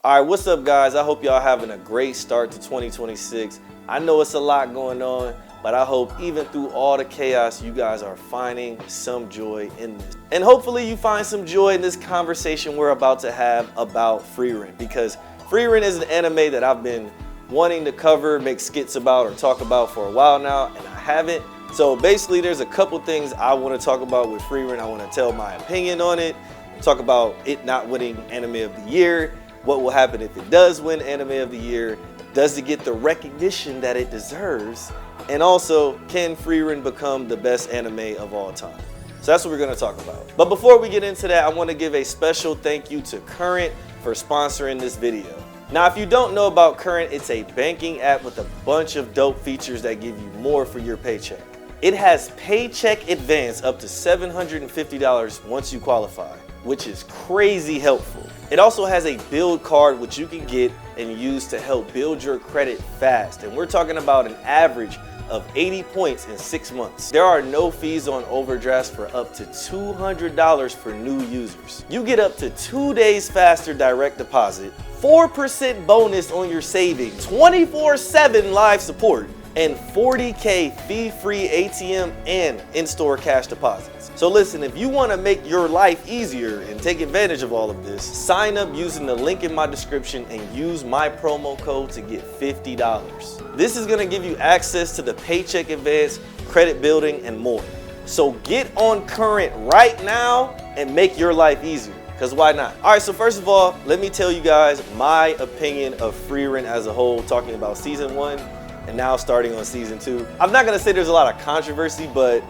All right, what's up, guys? I hope y'all having a great start to 2026. I know it's a lot going on, but I hope even through all the chaos, you guys are finding some joy in this. And hopefully you find some joy in this conversation we're about to have about Frieren, because Frieren is an anime that I've been wanting to cover, make skits about, or talk about for a while now, and I haven't. So basically, there's a couple things I want to talk about with Frieren. I want to tell my opinion on it, talk about it not winning Anime of the Year, what will happen if it does win Anime of the Year, does it get the recognition that it deserves, and also, can Frieren become the best anime of all time? So that's what we're going to talk about. But before we get into that, I want to give a special thank you to Current for sponsoring this video. Now, if you don't know about Current, it's a banking app with a bunch of dope features that give you more for your paycheck. It has paycheck advance up to $750 once you qualify, which is crazy helpful. It also has a build card which you can get and use to help build your credit fast. And we're talking about an average of 80 points in 6 months. There are no fees on overdrafts for up to $200 for new users. You get up to 2 days faster direct deposit, 4% bonus on your savings, 24/7 live support, and 40K fee-free ATM and in-store cash deposits. So listen, if you want to make your life easier and take advantage of all of this, sign up using the link in my description and use my promo code to get $50. This is going to give you access to the paycheck advance, credit building, and more. So get on Current right now and make your life easier, because why not? All right, so first of all, let me tell you guys my opinion of Frieren as a whole, talking about season 1 and now starting on season 2. I'm not gonna say there's a lot of controversy, but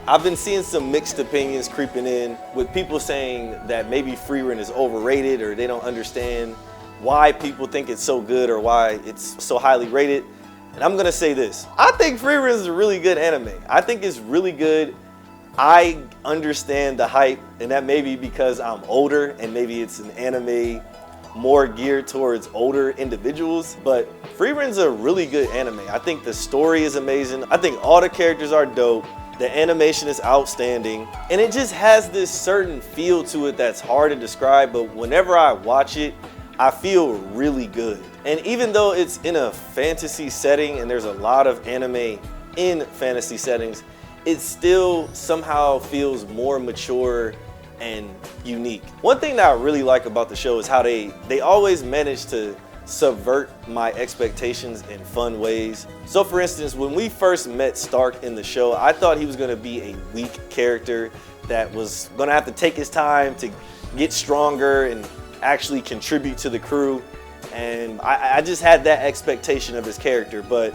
I've been seeing some mixed opinions creeping in, with people saying that maybe Frieren is overrated, or they don't understand why people think it's so good or why it's so highly rated. And I'm gonna say this: I think Frieren is a really good anime. I think it's really good. I understand the hype, and that may be because I'm older and maybe it's an anime more geared towards older individuals, but Frieren's a really good anime. I think the story is amazing. I think all the characters are dope. The animation is outstanding, and it just has this certain feel to it that's hard to describe, but whenever I watch it, I feel really good. And even though it's in a fantasy setting, and there's a lot of anime in fantasy settings, it still somehow feels more mature and unique. One thing that I really like about the show is how they always manage to subvert my expectations in fun ways. So for instance, when we first met Stark in the show, I thought he was going to be a weak character that was going to have to take his time to get stronger and actually contribute to the crew. And I just had that expectation of his character, but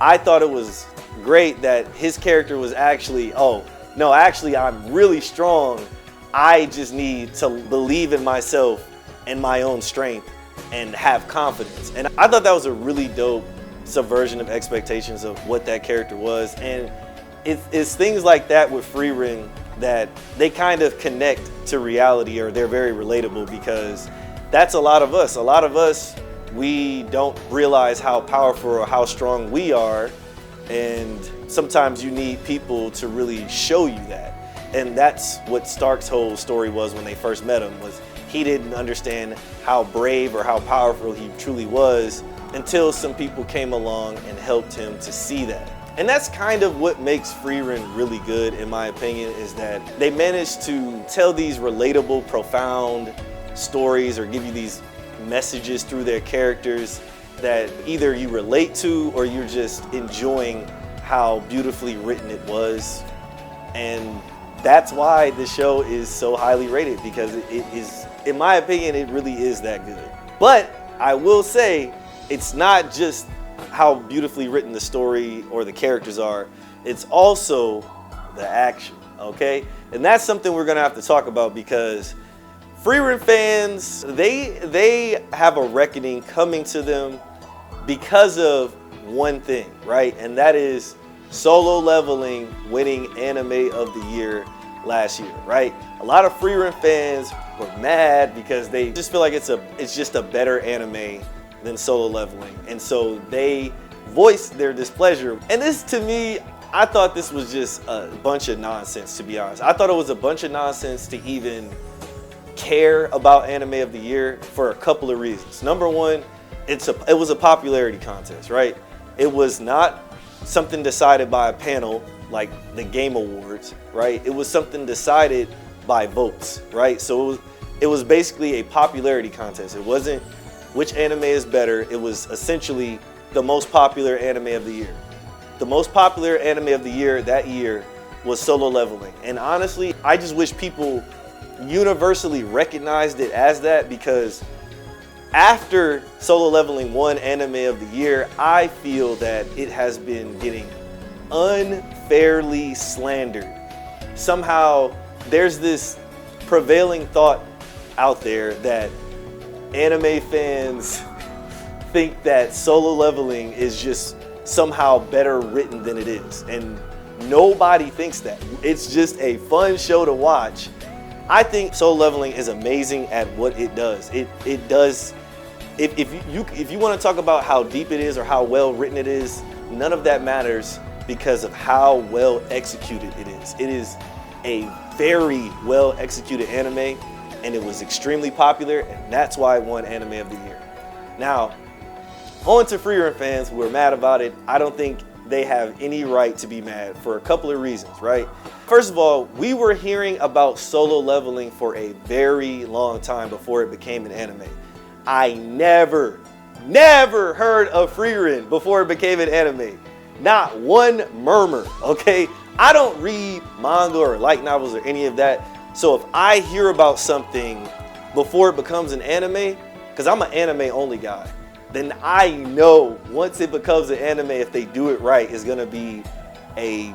I thought it was great that his character was actually, oh no, actually I'm really strong. I just need to believe in myself and my own strength and have confidence. And I thought that was a really dope subversion of expectations of what that character was. And it's things like that with Frieren that they kind of connect to reality, or they're very relatable, because that's a lot of us. A lot of us, we don't realize how powerful or how strong we are. And sometimes you need people to really show you that. And that's what Stark's whole story was when they first met him, was he didn't understand how brave or how powerful he truly was until some people came along and helped him to see that. And that's kind of what makes Frieren really good, in my opinion, is that they managed to tell these relatable, profound stories, or give you these messages through their characters that either you relate to or you're just enjoying how beautifully written it was. And that's why the show is so highly rated, because it is, in my opinion, it really is that good. But I will say, it's not just how beautifully written the story or the characters are, it's also the action, okay? And that's something we're gonna have to talk about, because Frieren fans, they have a reckoning coming to them because of one thing, right? And that is Solo Leveling winning Anime of the Year last year, right? A lot of Frieren fans were mad because they just feel like it's just a better anime than Solo Leveling, and so they voiced their displeasure. And this, to me, I thought this was just a bunch of nonsense, to be honest. I thought it was a bunch of nonsense to even care about Anime of the Year for a couple of reasons. Number one, it was a popularity contest, right? It was not something decided by a panel like the Game Awards, right? It was something decided by votes, right? So it was basically a popularity contest. It wasn't which anime is better. It was essentially the most popular anime of the year. The most popular anime of the year that year was Solo Leveling. And honestly, I just wish people universally recognized it as that, because after Solo Leveling won Anime of the Year, I feel that it has been getting unfairly slandered. Somehow there's this prevailing thought out there that anime fans think that Solo Leveling is just somehow better written than it is, and nobody thinks that. It's just a fun show to watch. I think Solo Leveling is amazing at what it does. It does. If you want to talk about how deep it is or how well written it is, none of that matters because of how well executed it is. It is a very well executed anime, and it was extremely popular, and that's why it won Anime of the Year. Now, on to Frieren fans who are mad about it. I don't think they have any right to be mad for a couple of reasons, right? First of all, we were hearing about Solo Leveling for a very long time before it became an anime. I never heard of Frieren before it became an anime. Not one murmur, okay? I don't read manga or light novels or any of that. So if I hear about something before it becomes an anime, because I'm an anime only guy, then I know once it becomes an anime, if they do it right, it's gonna be a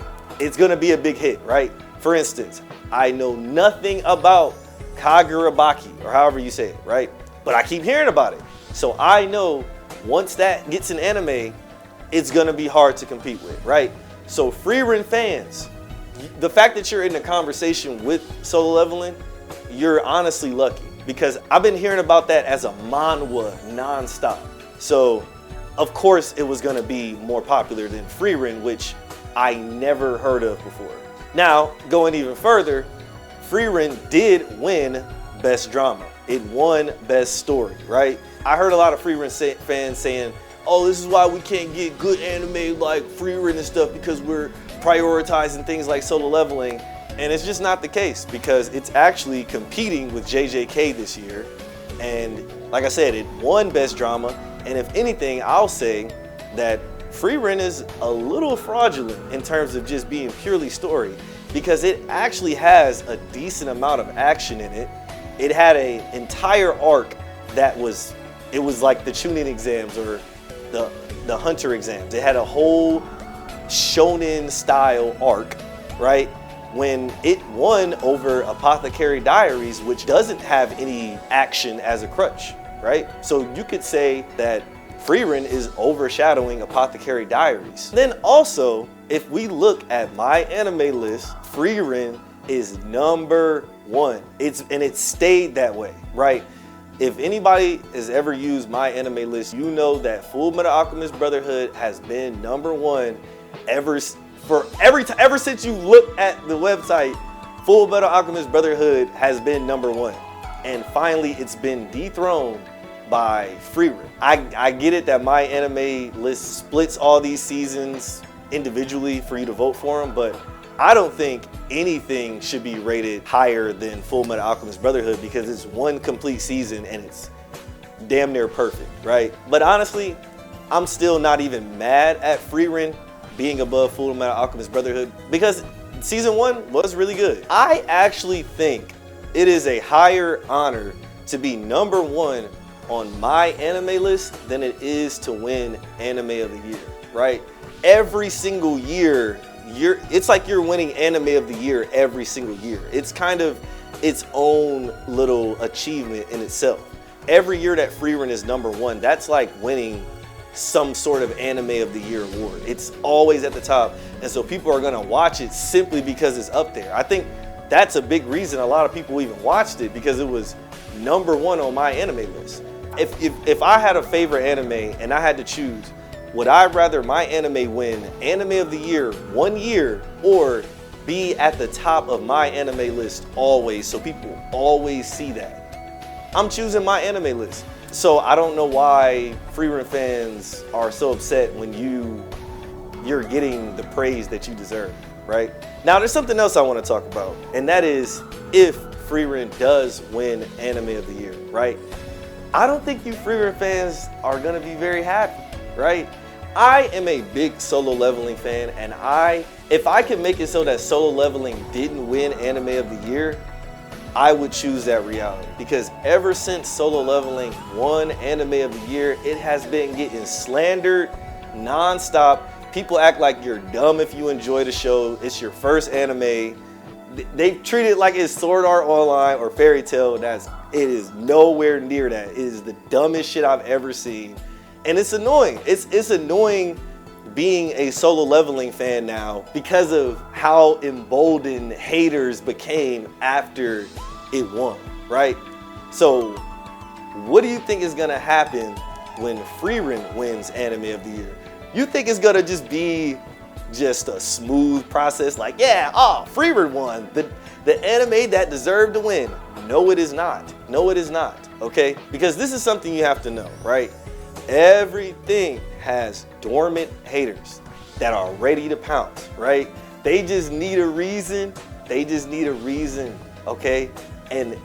big hit, right? For instance, I know nothing about Kagurabaki, or however you say it, right? But I keep hearing about it. So I know once that gets an anime, it's gonna be hard to compete with, right? So Frieren fans, the fact that you're in a conversation with Solo Leveling, you're honestly lucky, because I've been hearing about that as a manhwa nonstop. So of course it was gonna be more popular than Frieren, which I never heard of before. Now, going even further, Frieren did win Best Drama. It won Best Story, right? I heard a lot of Frieren fans saying, oh, this is why we can't get good anime like Frieren and stuff, because we're prioritizing things like Solo Leveling. And it's just not the case, because it's actually competing with JJK this year. And like I said, it won Best Drama. And if anything, I'll say that Frieren is a little fraudulent in terms of just being purely story, because it actually has a decent amount of action in it. It had an entire arc that was like the Chunin exams or the Hunter exams. It had a whole shonen style arc, right? When it won over Apothecary Diaries, which doesn't have any action as a crutch, right? So you could say that Frieren is overshadowing Apothecary Diaries. Then also, if we look at MyAnimelist, Frieren is #1. It stayed that way, right? If anybody has ever used MyAnimelist, you know that Fullmetal Alchemist Brotherhood has been #1 ever since you look at the website. Fullmetal Alchemist Brotherhood has been #1, and finally it's been dethroned by Frieren. I get it that MyAnimelist splits all these seasons individually for you to vote for them, but I don't think anything should be rated higher than Fullmetal Alchemist Brotherhood, because it's one complete season and it's damn near perfect, right? But honestly, I'm still not even mad at Frieren being above Fullmetal Alchemist Brotherhood, because season 1 was really good. I actually think it is a higher honor to be #1 on MyAnimelist than it is to win Anime of the Year, right? Every single year, it's like you're winning Anime of the Year every single year. It's kind of its own little achievement in itself. Every year that Frieren is #1, that's like winning some sort of Anime of the Year award. It's always at the top, and so people are gonna watch it simply because it's up there. I think that's a big reason a lot of people even watched it, because it was #1 on MyAnimelist. If I had a favorite anime and I had to choose, would I rather MyAnime win Anime of the Year one year or be at the top of my anime list always, so people always see that. I'm choosing my anime list. So I don't know why Frieren fans are so upset when you're getting the praise that you deserve, right? Now there's something else I want to talk about, and that is if Frieren does win Anime of the Year, right? I don't think you Frieren fans are gonna be very happy, right? I am a big Solo Leveling fan, and if I could make it so that Solo Leveling didn't win Anime of the Year, I would choose that reality, because ever since Solo Leveling won Anime of the Year, it has been getting slandered nonstop. People act like you're dumb if you enjoy the show. It's your first anime. They treat it like it's Sword Art Online or Fairy Tail. It is nowhere near that. It is the dumbest shit I've ever seen. And it's annoying. It's annoying being a Solo Leveling fan now because of how emboldened haters became after it won, right? So what do you think is gonna happen when Frieren wins Anime of the Year? You think it's gonna just be just a smooth process like, yeah, Frieren won, the anime that deserved to win? No, it is not. No, it is not, okay? Because this is something you have to know, right? Everything has dormant haters that are ready to pounce, right? They just need a reason. They just need a reason, okay? And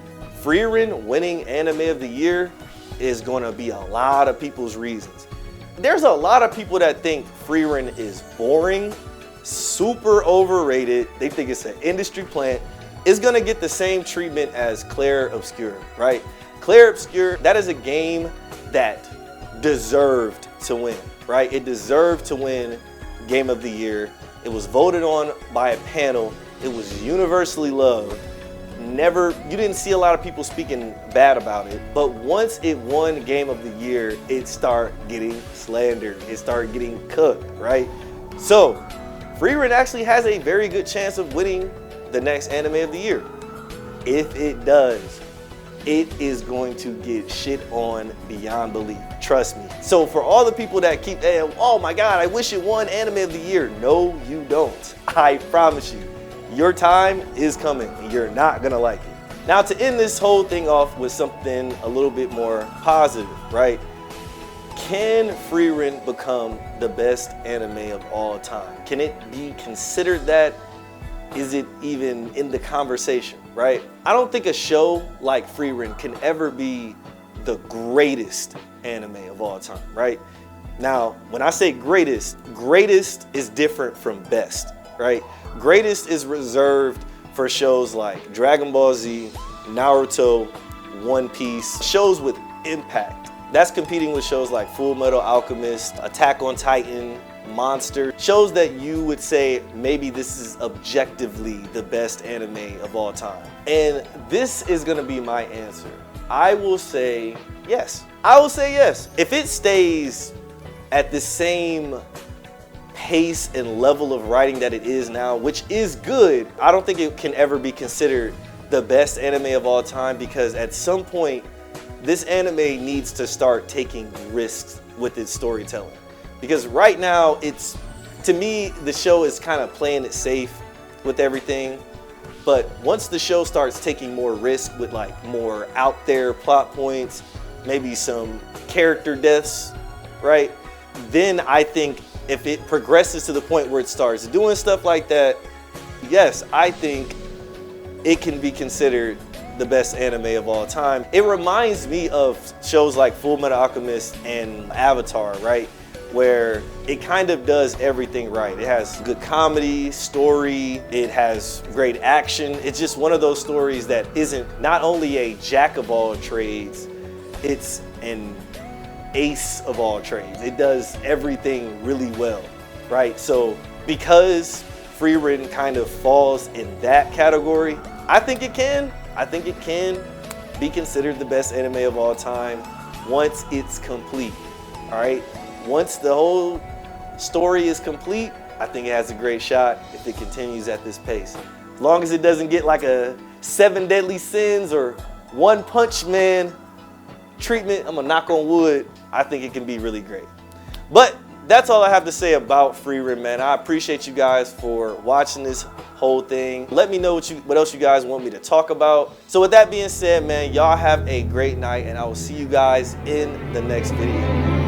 Frieren winning Anime of the Year is gonna be a lot of people's reasons. There's a lot of people that think Frieren is boring, super overrated. They think it's an industry plant. It's gonna get the same treatment as Clair Obscur, right? Clair Obscur, that is a game that deserved to win, right? It deserved to win Game of the Year. It was voted on by a panel. It was universally loved. You didn't see a lot of people speaking bad about it, but once it won Game of the Year, it started getting slandered. It started getting cooked, right? So Frieren actually has a very good chance of winning the next Anime of the Year. If it does, it is going to get shit on beyond belief. Trust me. So for all the people that keep saying, oh my God, I wish it won Anime of the Year. No, you don't. I promise you. Your time is coming and you're not gonna like it. Now to end this whole thing off with something a little bit more positive, right? Can Frieren become the best anime of all time? Can it be considered that? Is it even in the conversation, right? I don't think a show like Frieren can ever be the greatest anime of all time, right? Now, when I say greatest is different from best, right? Greatest is reserved for shows like Dragon Ball Z, Naruto, One Piece, shows with impact. That's competing with shows like Full Metal Alchemist, Attack on Titan, Monster, shows that you would say maybe this is objectively the best anime of all time. And this is gonna be my answer. I will say yes. I will say yes. If it stays at the same pace and level of writing that it is now, which is good, I don't think it can ever be considered the best anime of all time, because at some point this anime needs to start taking risks with its storytelling. Because right now, to me, the show is kind of playing it safe with everything. But once the show starts taking more risk with like more out there plot points, maybe some character deaths, right? Then I think if it progresses to the point where it starts doing stuff like that, yes, I think it can be considered the best anime of all time. It reminds me of shows like Full Metal Alchemist and Avatar, right? Where it kind of does everything right. It has good comedy, story, it has great action. It's just one of those stories that isn't not only a jack of all trades, it's an ace of all trades. It does everything really well, right? So because Frieren kind of falls in that category, I think it can be considered the best anime of all time once it's complete, all right? Once the whole story is complete, I think it has a great shot if it continues at this pace. As long as it doesn't get like a 7 Deadly Sins or One Punch Man treatment, I'm gonna knock on wood, I think it can be really great. But that's all I have to say about Frieren, man. I appreciate you guys for watching this whole thing. Let me know what else you guys want me to talk about. So with that being said, man, y'all have a great night, and I will see you guys in the next video.